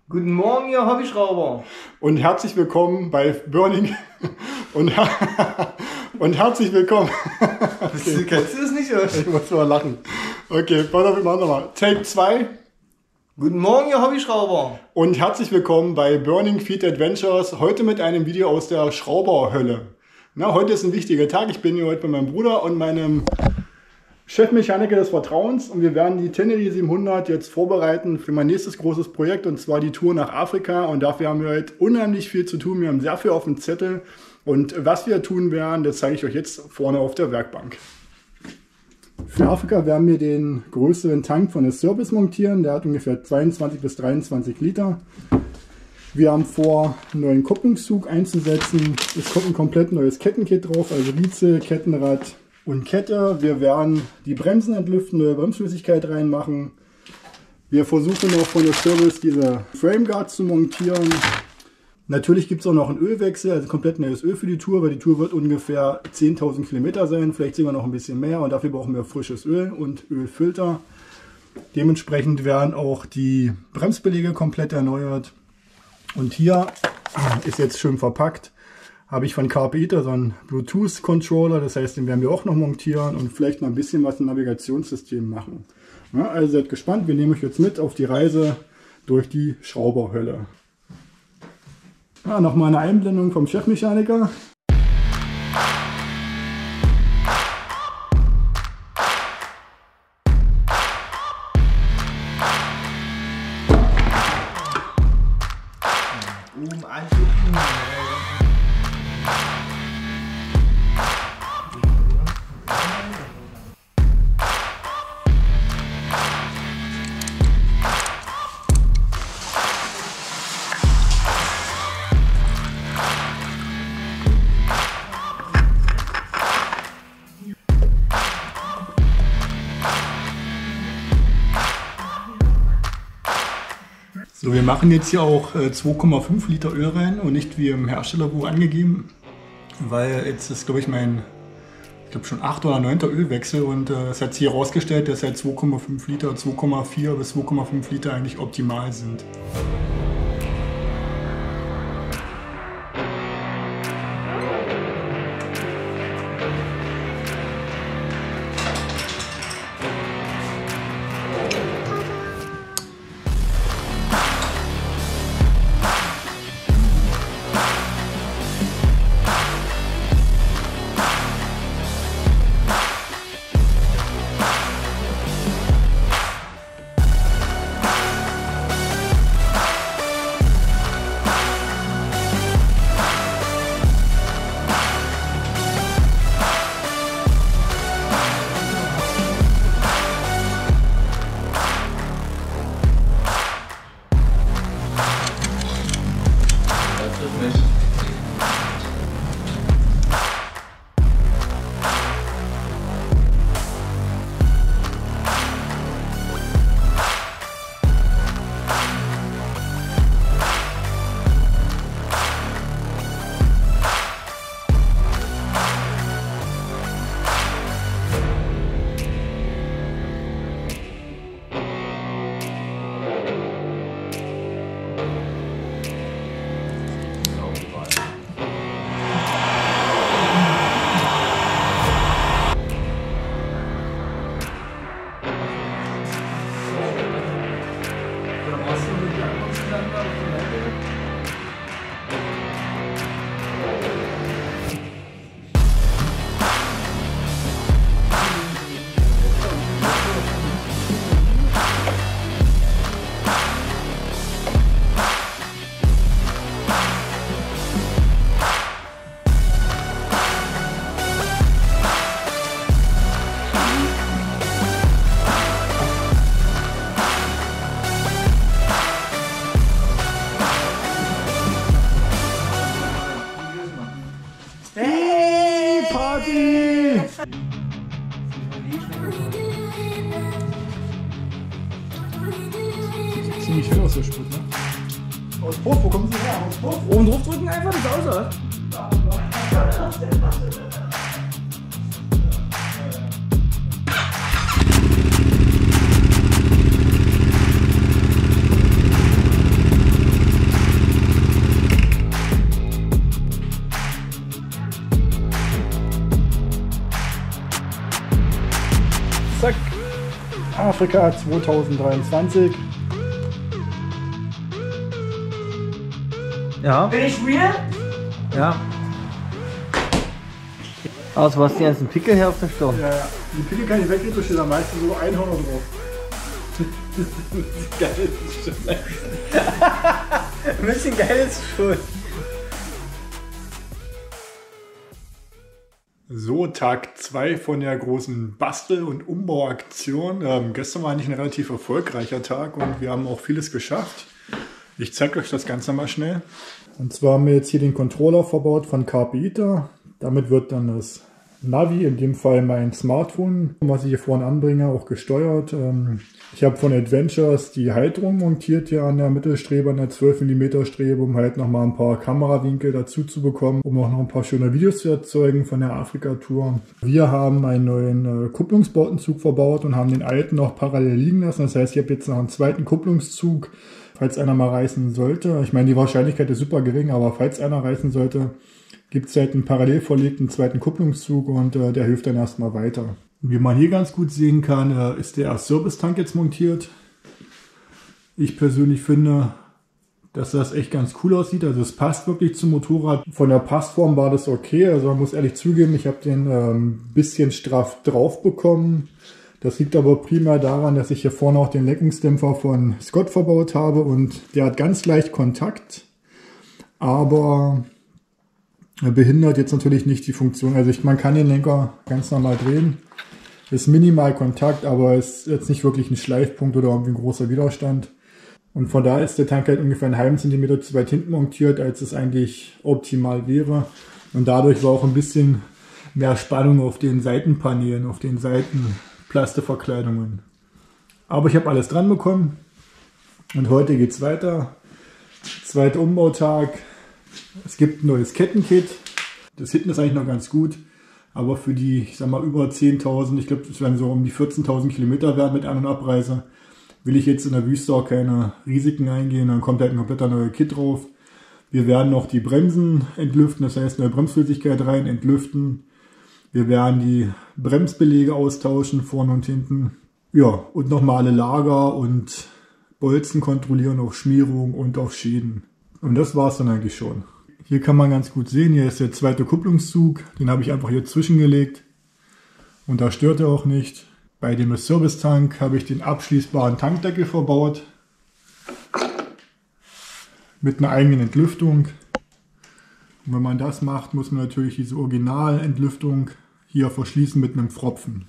Guten Morgen, ihr Hobbyschrauber. Und herzlich willkommen bei Burning. und herzlich willkommen. Okay. Kennst du das nicht, oder? Ich muss mal lachen. Okay, pass auf, wir machen nochmal. Take 2. Guten Morgen, ihr Hobbyschrauber. Und herzlich willkommen bei Burning Feet Adventures. Heute mit einem Video aus der Schrauberhölle. Na, heute ist ein wichtiger Tag. Ich bin hier heute bei meinem Bruder und meinem Chefmechaniker des Vertrauens. Und wir werden die Teneri 700 jetzt vorbereiten für mein nächstes großes Projekt. Und zwar die Tour nach Afrika. Und dafür haben wir heute unheimlich viel zu tun. Wir haben sehr viel auf dem Zettel. Und was wir tun werden, das zeige ich euch jetzt vorne auf der Werkbank. Für Afrika werden wir den größeren Tank von der Service montieren. Der hat ungefähr 22 bis 23 Liter. Wir haben vor, einen neuen Kupplungszug einzusetzen. Es kommt ein komplett neues Kettenkit drauf, also Rieze, Kettenrad und Kette. Wir werden die Bremsen entlüften, neue Bremsflüssigkeit reinmachen. Wir versuchen noch von der Service diese Frameguards zu montieren. Natürlich gibt es auch noch einen Ölwechsel, also komplett neues Öl für die Tour, weil die Tour wird ungefähr 10.000 Kilometer sein, vielleicht sogar noch ein bisschen mehr, und dafür brauchen wir frisches Öl und Ölfilter. Dementsprechend werden auch die Bremsbeläge komplett erneuert. Und hier ist jetzt schön verpackt, habe ich von Carpeter so einen Bluetooth-Controller, das heißt, den werden wir auch noch montieren und vielleicht noch ein bisschen was im Navigationssystem machen. Ja, also seid gespannt, wir nehmen euch jetzt mit auf die Reise durch die Schrauberhölle. Ja, nochmal eine Einblendung vom Chefmechaniker. So, wir machen jetzt hier auch 2,5 Liter Öl rein und nicht wie im Herstellerbuch angegeben, weil jetzt ist, glaube ich, ich glaube schon 8. oder 9. Ölwechsel, und es hat sich hier herausgestellt, dass halt 2,5 Liter, 2,4 bis 2,5 Liter eigentlich optimal sind. Ziemlich viel aus der Sprit, ne? Aus Puff, wo kommen Sie her? Aus Puff? Oben drauf drücken einfach, das außer. Afrika 2023. Ja. Bin ich real? Ja. Also, was die ganzen Pickel her auf der Stirn? Ja, ja. Die Pickel kann ich weggehen, da steht am meisten so Einhörner drauf. Geil ist schon. Ein bisschen geil ist schon. So, Tag 2 von der großen Bastel- und Umbauaktion. Gestern war eigentlich ein relativ erfolgreicher Tag und wir haben auch vieles geschafft. Ich zeige euch das Ganze mal schnell. Und zwar haben wir jetzt hier den Controller verbaut von Carpeita. Damit wird dann das Navi, in dem Fall mein Smartphone, was ich hier vorne anbringe, auch gesteuert. Ich habe von Adventures die Halterung montiert hier an der Mittelstrebe, an der 12 mm Strebe, um halt nochmal ein paar Kamerawinkel dazu zu bekommen, um auch noch ein paar schöne Videos zu erzeugen von der Afrika-Tour. Wir haben einen neuen Kupplungsbordenzug verbaut und haben den alten noch parallel liegen lassen. Das heißt, ich habe jetzt noch einen zweiten Kupplungszug, falls einer mal reißen sollte. Ich meine, die Wahrscheinlichkeit ist super gering, aber falls einer reißen sollte, gibt es halt einen parallel verlegten zweiten Kupplungszug und der hilft dann erstmal weiter. Wie man hier ganz gut sehen kann, ist der Service-Tank jetzt montiert. Ich persönlich finde, dass das echt ganz cool aussieht. Also es passt wirklich zum Motorrad. Von der Passform war das okay. Also man muss ehrlich zugeben, ich habe den ein bisschen straff drauf bekommen. Das liegt aber primär daran, dass ich hier vorne auch den Lenkungsdämpfer von Scott verbaut habe und der hat ganz leicht Kontakt, aber behindert jetzt natürlich nicht die Funktion. Also man kann den Lenker ganz normal drehen. Ist minimal Kontakt, aber ist jetzt nicht wirklich ein Schleifpunkt oder irgendwie ein großer Widerstand. Und von daher ist der Tank halt ungefähr einen halben Zentimeter zu weit hinten montiert, als es eigentlich optimal wäre. Und dadurch war auch ein bisschen mehr Spannung auf den Seitenpaneelen, auf den Seitenplasteverkleidungen. Aber ich habe alles dran bekommen. Und heute geht's weiter. Zweiter Umbautag. Es gibt ein neues Kettenkit. Das hinten ist eigentlich noch ganz gut. Aber für die, ich sag mal, über 10.000, ich glaube, es werden so um die 14.000 Kilometer werden mit An- und Abreise, will ich jetzt in der Wüste auch keine Risiken eingehen. Dann kommt halt ein kompletter neuer Kit drauf. Wir werden noch die Bremsen entlüften, das heißt neue Bremsflüssigkeit rein, entlüften. Wir werden die Bremsbeläge austauschen, vorne und hinten. Ja, und nochmal alle Lager und Bolzen kontrollieren auf Schmierung und auf Schäden. Und das war es dann eigentlich schon. Hier kann man ganz gut sehen, hier ist der zweite Kupplungszug, den habe ich einfach hier zwischengelegt und da stört er auch nicht. Bei dem Servicetank habe ich den abschließbaren Tankdeckel verbaut mit einer eigenen Entlüftung. Und wenn man das macht, muss man natürlich diese Originalentlüftung hier verschließen mit einem Pfropfen.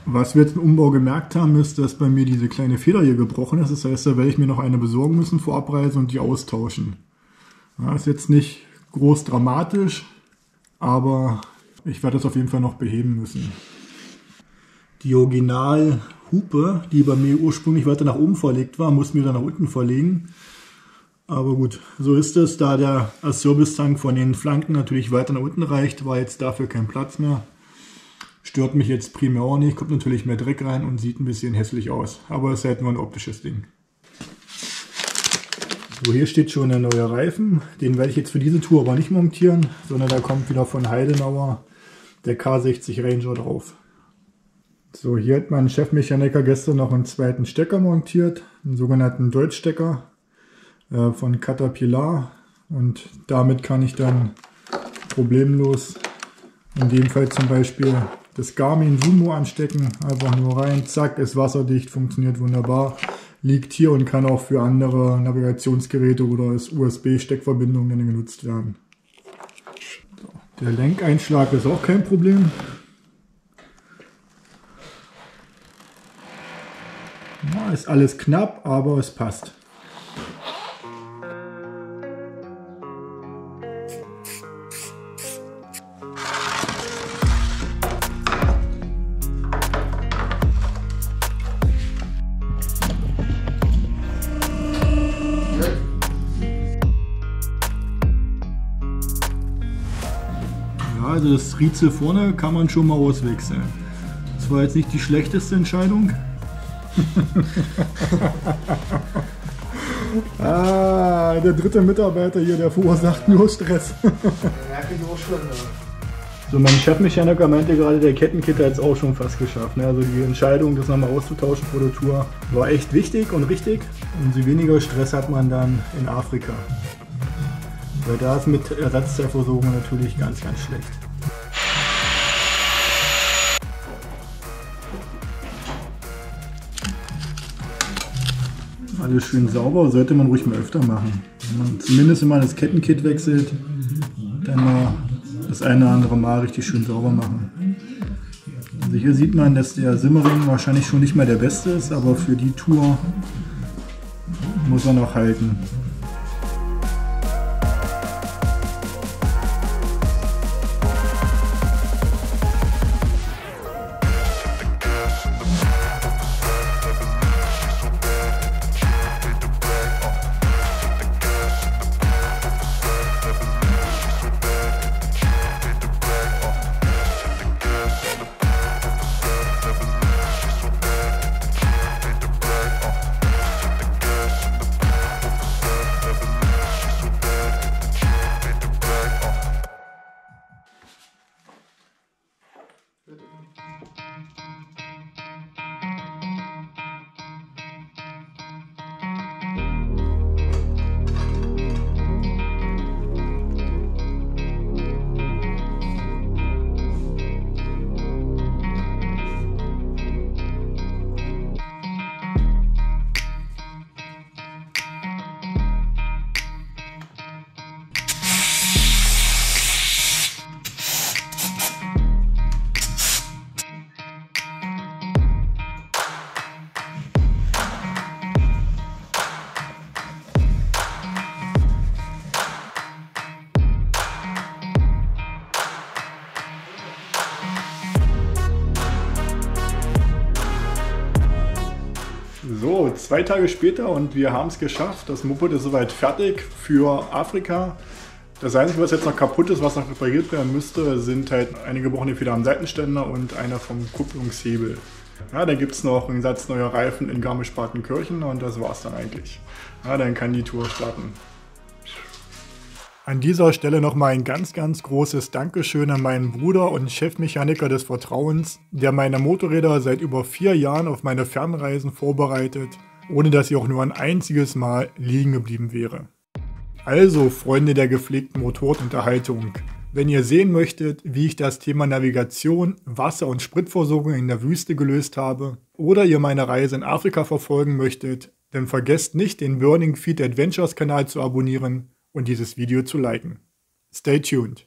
Was wir jetzt im Umbau gemerkt haben, ist, dass bei mir diese kleine Feder hier gebrochen ist. Das heißt, da werde ich mir noch eine besorgen müssen vor Abreise und die austauschen. Ja, ist jetzt nicht groß dramatisch, aber ich werde das auf jeden Fall noch beheben müssen. Die Originalhupe, die bei mir ursprünglich weiter nach oben verlegt war, mussten wir dann nach unten verlegen. Aber gut, so ist es. Da der Servicetank von den Flanken natürlich weiter nach unten reicht, war jetzt dafür kein Platz mehr. Stört mich jetzt primär auch nicht, kommt natürlich mehr Dreck rein und sieht ein bisschen hässlich aus. Aber es ist halt nur ein optisches Ding. So, hier steht schon der neue Reifen. Den werde ich jetzt für diese Tour aber nicht montieren, sondern da kommt wieder von Heidenauer der K60 Ranger drauf. So, hier hat mein Chefmechaniker gestern noch einen zweiten Stecker montiert, einen sogenannten Deutschstecker von Caterpillar. Und damit kann ich dann problemlos in dem Fall zum Beispiel das Garmin Sumo anstecken. Einfach nur rein, zack, ist wasserdicht, funktioniert wunderbar. Liegt hier und kann auch für andere Navigationsgeräte oder als USB-Steckverbindung genutzt werden. So, der Lenkeinschlag ist auch kein Problem. Ja, ist alles knapp, aber es passt. Also das Riezel vorne kann man schon mal auswechseln. Das war jetzt nicht die schlechteste Entscheidung. Der dritte Mitarbeiter hier, der verursacht nur Stress. Ja, krieg ich auch schon. So, mein Chefmechaniker meinte gerade, der Kettenkit hat es auch schon fast geschafft. Ne? Also die Entscheidung, das nochmal auszutauschen vor der Tour, war echt wichtig und richtig. Umso weniger Stress hat man dann in Afrika. Weil da ist mit Ersatzteilversorgung natürlich ganz, ganz schlecht. Alles schön sauber, sollte man ruhig mal öfter machen. Wenn man zumindest wenn man das Kettenkit wechselt, dann mal das eine oder andere Mal richtig schön sauber machen. Also hier sieht man, dass der Simmering wahrscheinlich schon nicht mehr der beste ist, aber für die Tour muss er noch halten. So, 2 Tage später und wir haben es geschafft. Das Moped ist soweit fertig für Afrika. Das Einzige, was jetzt noch kaputt ist, was noch repariert werden müsste, sind halt einige gebrochene Feder am Seitenständer und einer vom Kupplungshebel. Ja, dann gibt es noch einen Satz neuer Reifen in Garmisch-Partenkirchen und das war's dann eigentlich. Ja, dann kann die Tour starten. An dieser Stelle nochmal ein ganz, ganz großes Dankeschön an meinen Bruder und Chefmechaniker des Vertrauens, der meine Motorräder seit über 4 Jahren auf meine Fernreisen vorbereitet, ohne dass ich auch nur ein einziges Mal liegen geblieben wäre. Also, Freunde der gepflegten Motorradunterhaltung, wenn ihr sehen möchtet, wie ich das Thema Navigation, Wasser- und Spritversorgung in der Wüste gelöst habe, oder ihr meine Reise in Afrika verfolgen möchtet, dann vergesst nicht, den Burning Feet Adventures Kanal zu abonnieren und dieses Video zu liken. Stay tuned!